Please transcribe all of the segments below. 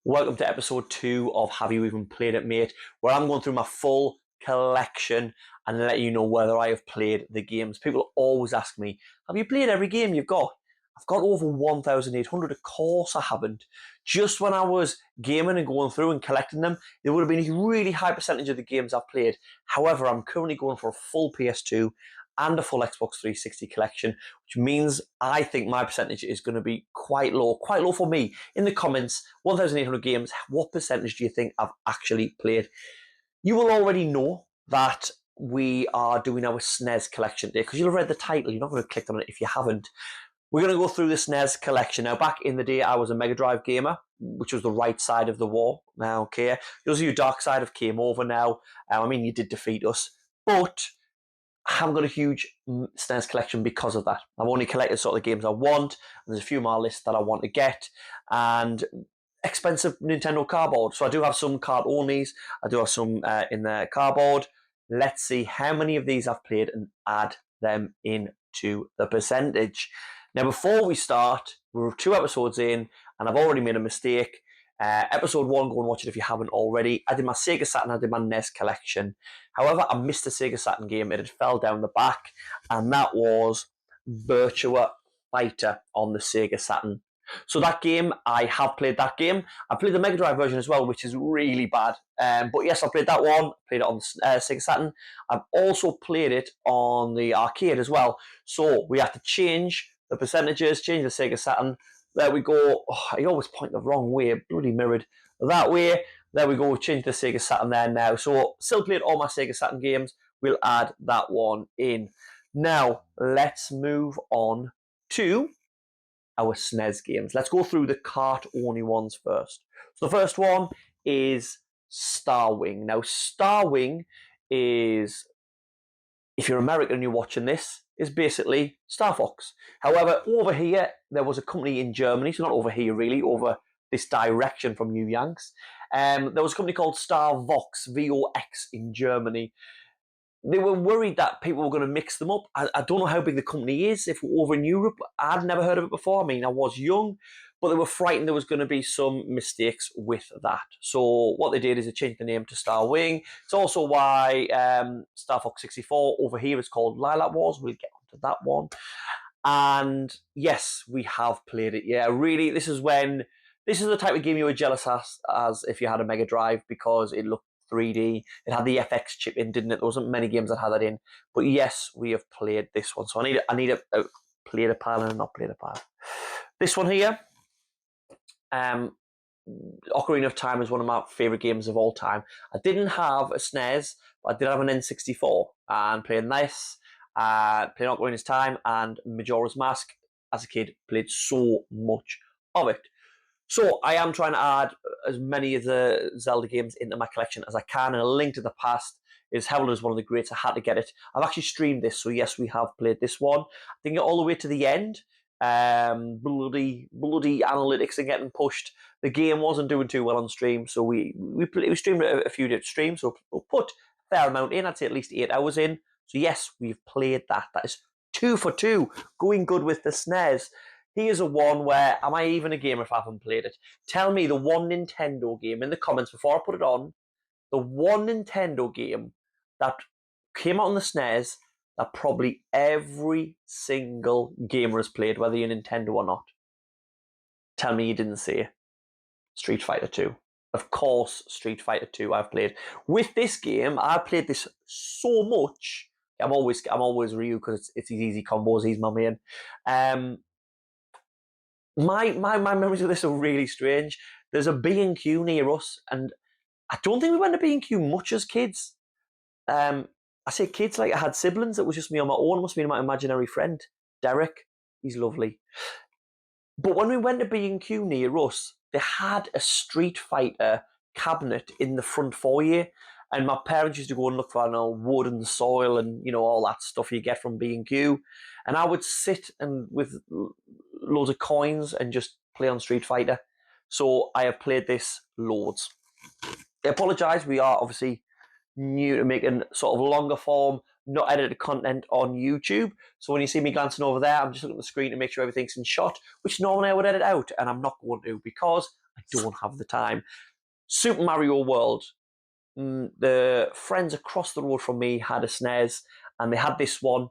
Welcome to episode 2 of Have You Even Played It, Mate? Where I'm going through my full collection and let you know whether I have played the games. People always ask me, have you played every game you've got? I've got over 1,800. Of course I haven't. Just when I was gaming and going through and collecting them, there would have been a really high percentage of the games I've played. However, I'm currently going for a full PS2 and a full Xbox 360 collection, which means I think my percentage is going to be quite low for me. In the comments, 1,800 games, what percentage do you think I've actually played? You will already know that we are doing our SNES collection today, because you'll have read the title. You're not going to click on it if you haven't. We're going to go through the SNES collection. Now, back in the day, I was a Mega Drive gamer, which was the right side of the war. Now, okay, those of you dark side have came over now. You did defeat us, but I haven't got a huge SNES collection because of that. I've only collected sort of the games I want, and there's a few on my list that I want to get, and expensive Nintendo cardboard. So I do have some card onlys. I do have some in the cardboard. Let's see how many of these I've played and add them into the percentage. Now, before we start, we're 2 episodes in, and I've already made a mistake. Episode 1, go and watch it if you haven't already. I did my Sega Saturn, I did my NES collection. However, I missed a Sega Saturn game. It had fell down the back, and that was Virtua Fighter on the Sega Saturn. So that game, I have played that game. I played the Mega Drive version as well, which is really bad. But yes, I played that one. Played it on Sega Saturn. I've also played it on the arcade as well. So we have to change the percentages, change the Sega Saturn. There we go. Oh, I always point the wrong way. Bloody mirrored that way. There we go. We've changed the Sega Saturn there now. So still played all my Sega Saturn games. We'll add that one in. Now, let's move on to our SNES games. Let's go through the cart-only ones first. So the first one is Star Wing. Now, Star Wing is, if you're American and you're watching this, is basically Star Fox. However, over here, there was a company in Germany, so not over here really, over this direction from you Yanks. There was a company called Star Vox, V-O-X, in Germany. They were worried that people were going to mix them up. I don't know how big the company is. If we're over in Europe, I'd never heard of it before. I mean, I was young, but they were frightened there was going to be some mistakes with that. So what they did is they changed the name to Star Wing. It's also why Star Fox 64 over here is called Lilac Wars. We'll get onto that one. And yes, we have played it. Yeah, really, this is the type of game you were jealous as if you had a Mega Drive, because it looked 3D. It had the FX chip in, didn't it? There wasn't many games that had that in. But yes, we have played this one. So I need a played a pile and not played a pile. This one here, Ocarina of Time is one of my favourite games of all time. I didn't have a SNES, but I did have an N64, and playing this, playing Ocarina of Time and Majora's Mask as a kid, played so much of it. So I am trying to add as many of the Zelda games into my collection as I can, and A Link to the Past is held as one of the greats. I had to get it. I've actually streamed this, so yes, we have played this one. I didn't get all the way to the end. Bloody analytics are getting pushed. The game wasn't doing too well on stream, so we streamed a few different streams, so we'll put a fair amount in. I'd say at least 8 hours in. So yes, we've played that. That is 2 for 2, going good with the SNES. Here's a one where, am I even a gamer if I haven't played it? Tell me the one Nintendo game in the comments before I put it on, the one Nintendo game that came out on the SNES that probably every single gamer has played, whether you're Nintendo or not. Tell me you didn't say Street Fighter 2. Of course, Street Fighter 2 I've played. With this game, I've played this so much. I'm always Ryu because it's his easy combos. He's my main. My memories of this are really strange. There's a B&Q near us, and I don't think we went to B&Q much as kids. I say kids like I had siblings. It was just me on my own. It must have been my imaginary friend, Derek. He's lovely. But when we went to B&Q near us, they had a Street Fighter cabinet in the front foyer, and my parents used to go and look for, wood and soil and, all that stuff you get from B&Q. And I would sit and with loads of coins and just play on Street Fighter. So I have played this loads. I apologise, we are obviously new to making sort of longer form, not edited content on YouTube. So when you see me glancing over there, I'm just looking at the screen to make sure everything's in shot, which normally I would edit out, and I'm not going to, because I don't have the time. Super Mario World. The friends across the road from me had a SNES, and they had this one.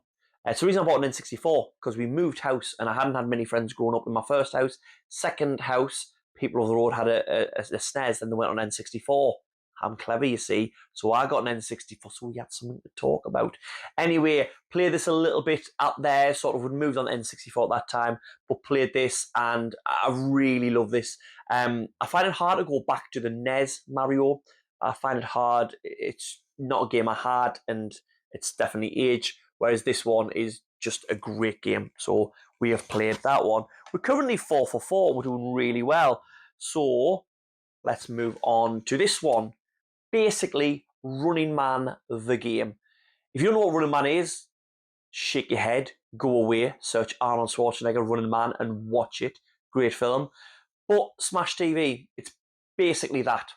So the reason I bought an N64, because we moved house, and I hadn't had many friends growing up in my first house. Second house, people over the road had a SNES, and they went on N64. I'm clever, you see. So I got an N64, so we had something to talk about. Anyway, played this a little bit up there, sort of moved on to N64 at that time, but played this, and I really love this. I find it hard to go back to the NES Mario. I find it hard. It's not a game I had, and it's definitely aged, whereas this one is just a great game. So we have played that one. We're currently 4 for 4. We're doing really well. So let's move on to this one. Basically, Running Man, the game. If you don't know what Running Man is, shake your head, go away, search Arnold Schwarzenegger Running Man and watch it. Great film. But Smash TV, it's basically that.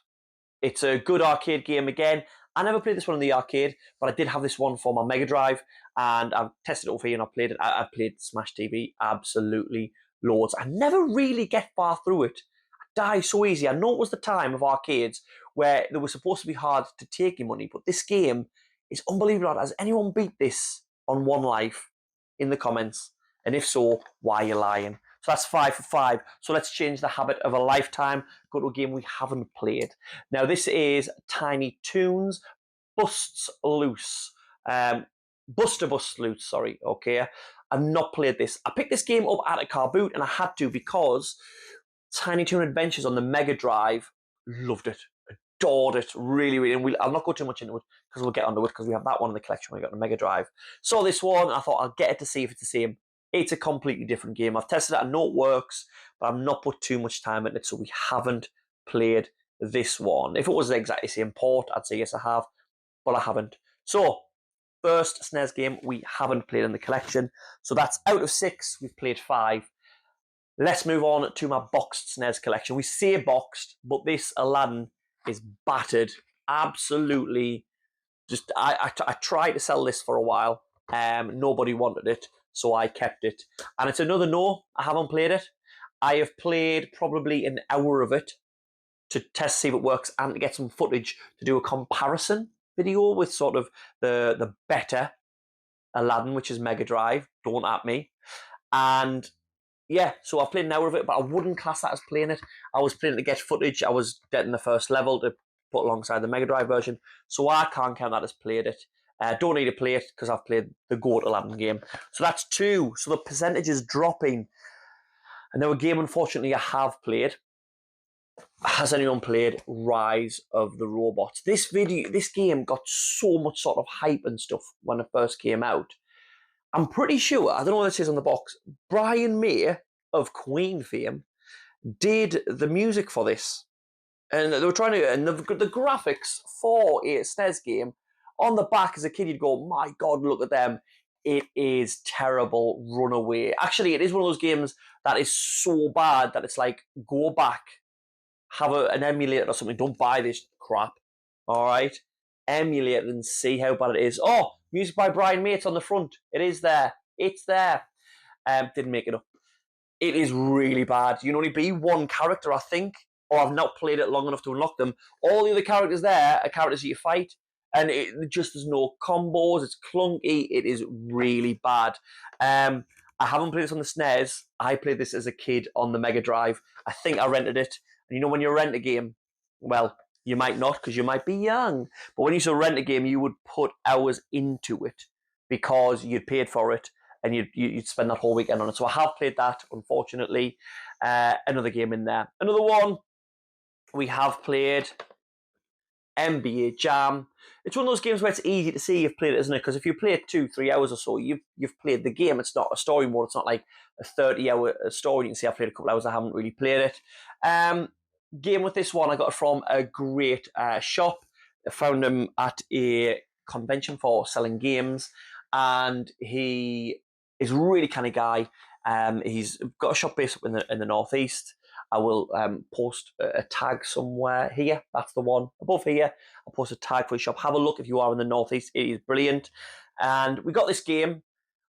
It's a good arcade game again. I never played this one in the arcade, but I did have this one for my Mega Drive, and I've tested it over here and I've played it. I played Smash TV absolutely loads. I never really get far through it. I die so easy. I know it was the time of arcades where they were supposed to be hard to take your money, but this game is unbelievable. Has anyone beat this on One Life in the comments? And if so, why are you lying? So that's 5 for 5. So let's change the habit of a lifetime. Go to a game we haven't played. Now this is Tiny Toons Busts Loose. Buster Bust Loose, sorry, okay. I've not played this. I picked this game up at a car boot, and I had to because Tiny Toon Adventures on the Mega Drive, loved it. Adored it, really, really. And I'll not go too much into it because we'll get onto it because we have that one in the collection we got on the Mega Drive. Saw this one, I thought I'll get it to see if it's the same. It's a completely different game. I've tested it, I know it works, but I've not put too much time in it, so we haven't played this one. If it was exactly the same port, I'd say yes, I have, but I haven't. So, first SNES game we haven't played in the collection. So that's out of 6, we've played 5. Let's move on to my boxed SNES collection. We say boxed, but this Aladdin is battered. Absolutely. Just I tried to sell this for a while. Nobody wanted it, so I kept it. And it's another no, I haven't played it. I have played probably an hour of it to test see if it works and to get some footage to do a comparison video with sort of the better Aladdin, which is Mega Drive. Don't at me. And yeah, so I've played an hour of it, but I wouldn't class that as playing it. I was playing it to get footage. I was getting the first level to put alongside the Mega Drive version, so I can't count that as played it. Don't need to play it because I've played the GOAT Aladdin game. So that's 2. So the percentage is dropping. And now a game, unfortunately, I have played. Has anyone played Rise of the Robots? This game got so much sort of hype and stuff when it first came out. I'm pretty sure, I don't know what it says on the box, Brian May of Queen fame did the music for this. And they were trying to, and the graphics for a SNES game, on the back as a kid, you'd go, my God, look at them. It is terrible, run away. Actually, it is one of those games that is so bad that it's like, go back, have an emulator or something, don't buy this crap, all right? Emulate it and see how bad it is. Oh, music by Brian May, it's on the front. It is there. It's there. Didn't make it up. It is really bad. You can only be one character, I think, or I've not played it long enough to unlock them. All the other characters there are characters that you fight, and it just there's no combos. It's clunky. It is really bad. I haven't played this on the SNES. I played this as a kid on the Mega Drive. I think I rented it. And you know when you rent a game, well, you might not because you might be young. But when you used to rent a game, you would put hours into it because you'd paid for it and you'd spend that whole weekend on it. So I have played that, unfortunately. Another game in there. Another one we have played, NBA Jam. It's one of those games where it's easy to see you've played it, isn't it? Because if you play it 2-3 hours or so, you've played the game. It's not a story mode. It's not like a 30-hour story. You can see I've played a couple hours. I haven't really played it. Game with this one, I got it from a great shop. I found him at a convention for selling games, and he is a really kind of guy. He's got a shop based up in the northeast. I will post a tag somewhere here. That's the one above here. I'll post a tag for your shop. Have a look if you are in the northeast. It is brilliant. And we got this game.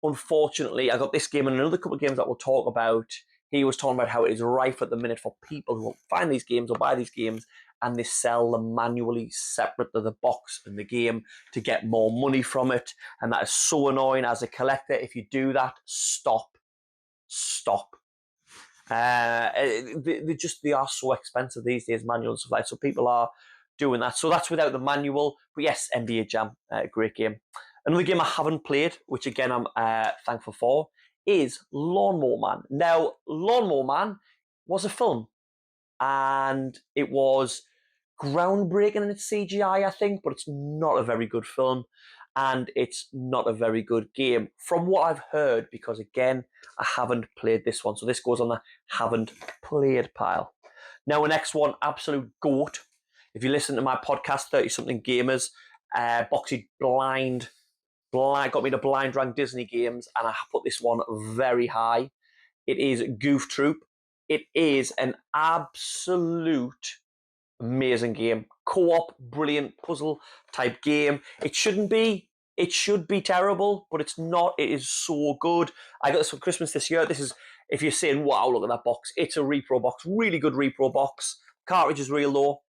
Unfortunately, I got this game and another couple of games that we'll talk about he was talking about how it is rife at the minute for people who find these games or buy these games and they sell them manually separate to the box and the game to get more money from it. And that is so annoying as a collector. If you do that, stop. They are so expensive these days, manual and stuff like that. So people are doing that. So that's without the manual. But yes, NBA Jam, great game. Another game I haven't played, which again I'm thankful for, is Lawnmower Man. Now, Lawnmower Man was a film, and it was groundbreaking in its CGI, I think, but it's not a very good film, and it's not a very good game from what I've heard, because again, I haven't played this one. So this goes on the haven't played pile. Now, the next one, absolute goat. If you listen to my podcast, 30-something Gamers, Boxy got me to blind rank Disney games, and I put this one very high. It is Goof Troop. It is an absolute amazing game. Co-op, brilliant puzzle type game. It shouldn't be. It should be terrible, but it's not. It is so good. I got this for Christmas this year. This is, if you're saying, wow, look at that box. It's a repro box. Really good repro box. Cartridge is real low.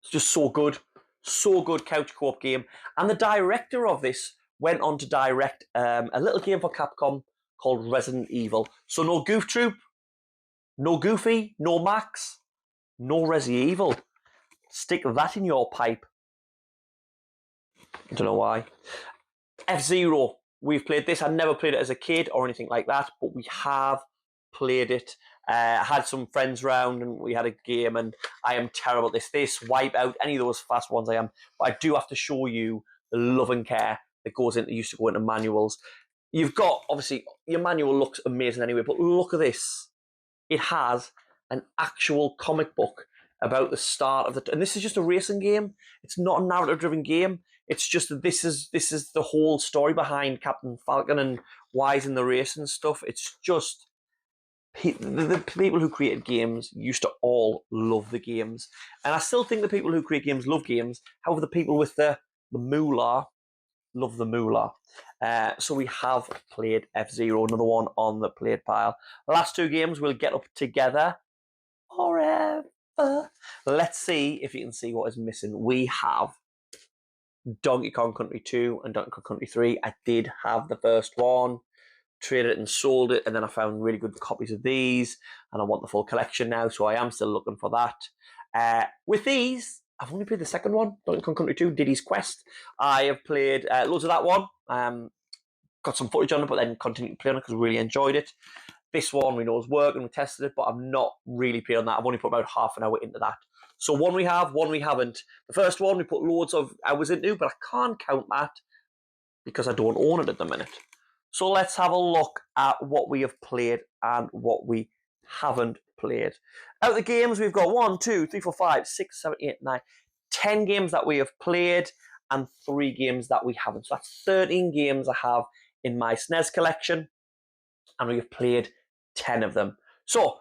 It's just so good. So good couch co-op game. And the director of this went on to direct a little game for Capcom called Resident Evil. So no Goof Troop, no Goofy, no Max, no Resi Evil. Stick that in your pipe. I don't know why. F-Zero. We've played this. I never played it as a kid or anything like that, but we have played it. I had some friends round and we had a game, and I am terrible at this. This, Wipeout, any of those fast ones I am. But I do have to show you the love and care that used to go into manuals. You've got, obviously, your manual looks amazing anyway, but look at this. It has an actual comic book about the start of the... And this is just a racing game. It's not a narrative-driven game. It's just that this is the whole story behind Captain Falcon and why he's in the race and stuff. It's just... The people who created games used to all love the games. And I still think the people who create games love games. However, the people with the moolah love the moolah. So we have played F-Zero, another one on the played pile. The last two games we'll get up together forever. Let's see if you can see what is missing. We have Donkey Kong Country 2 and Donkey Kong Country 3. I did have the first one, traded it and sold it, and then I found really good copies of these, and I want the full collection now, so I am still looking for that. With these, I've only played the second one, Donkey Kong Country 2, Diddy's Quest. I have played loads of that one. Got some footage on it, but then continued to play on it because I really enjoyed it. This one we know is working, we tested it, but I'm not really playing on that. I've only put about half an hour into that. So one we have, one we haven't. The first one we put loads of hours into, but I can't count that because I don't own it at the minute. So let's have a look at what we have played and what we haven't played. Out of the games, we've got 1, 2, 3, 4, 5, 6, 7, 8, 9, 10 games that we have played and 3 games that we haven't. So that's 13 games I have in my SNES collection, and we have played 10 of them. So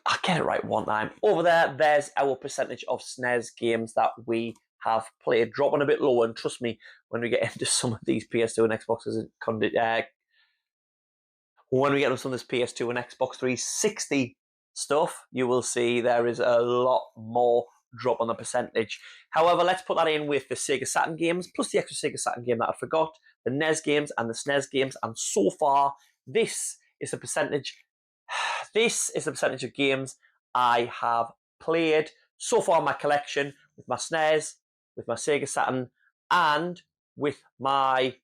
I'll get it right one time. Over there's our percentage of SNES games that we have played, dropping a bit lower. And trust me, when we get into some of these PS2 and Xboxes, when we get into some of this PS2 and Xbox 360 stuff, you will see there is a lot more drop on the percentage. However, let's put that in with the Sega Saturn games, plus the extra Sega Saturn game that I forgot, the NES games and the SNES games, and so far, this is the percentage of games I have played so far in my collection, with my SNES, with my Sega Saturn, and with my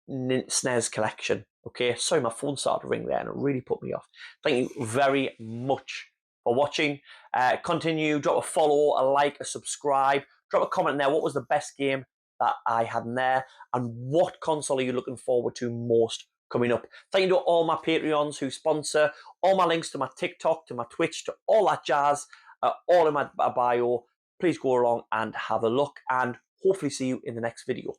SNES collection. Okay, sorry, my phone started to ring there and it really put me off. Thank you very much for watching. Continue, drop a follow, a like, a subscribe, drop a comment in there. What was the best game that I had in there, and what console are you looking forward to most coming up? Thank you to all my Patreons who sponsor. All my links to my TikTok, to my Twitch, to all that jazz, all in my bio. Please go along and have a look, and hopefully see you in the next video.